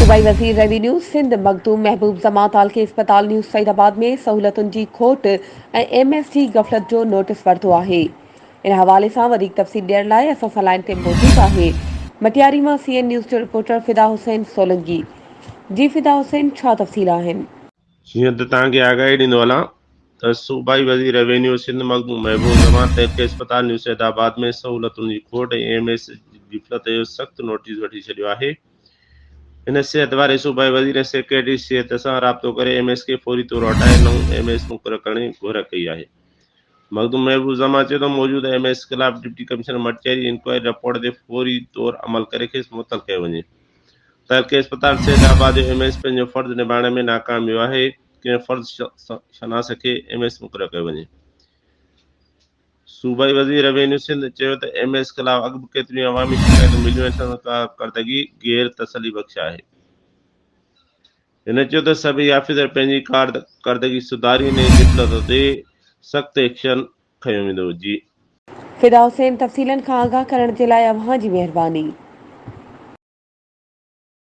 सूबाई वज़ीर रेवेन्यू सिंध मखदूम महबूब ज़मात आल के अस्पताल न्यू सईदाबाद में सहूलतुनि जी खोट ऐं एमएस जी गफ़लत जो नोटिस वरितो आहे। इन हवाले सां वधीक तफ़सील ॾियण लाइ असां सां लाइन ते मौजूदु आहे मटियारी मां CN न्यूज़ जो रिपोर्टर फिदा हुसैन सोलंकी। जी फिदा हुसैन, छा तफ़सील आहिनि? जीअं त तव्हांखे आगाही ॾींदो हलां त सूबाई वज़ीर रेवेन्यू सिंध मखदूम महबूब ज़मात के अस्पताल न्यू सैदाबाद में सहूलतुनि जी खोट ऐं एमएस जी ग़फ़लत जो सख़्तु नोटिस वठी छॾियो आहे। इन सिहत वारे सूबाई वज़ीर सेक्रेटरी सिहत सां राब्तो करे एमएस खे फौरी तौर हटाए नओं एमएस मुक़ररु करण जी घुर कई आहे। मखदूम महबूब ज़मात चयो त मौजूदा एमएस ख़िलाफ़ deputy commissioner Matiari inquiry report ते फौरी तौर अमल करे खेसि मुअतल कयो वञे। तहलके अस्पताल सैदाबाद जो एमएस पंहिंजो फ़र्ज़ निभाइण में नाकाम वियो आहे। कंहिं फ़र्ज़ शनास खे एमएस मुक़ररु कयो वञे। सूबाई वज़ीर रेवेन्यू सिंध चयो त एमएस ख़िलाफ़ अॻु बि केतिरियूं अवामी शिकायतूं मिलियूं आहिनि, संदसि कारकर्दगी गैर तसली बख़्श आहे। हिन चयो त सभई ऑफिसर पंहिंजी कारकर्दगी सुधारीनि ऐं ग़फ़लत ते सख़्तु एक्शन खंयो वेंदो। जी फिदा हुसैन, तफ़सीलनि खां आगाह करण जे लाइ अव्हां जी महिरबानी।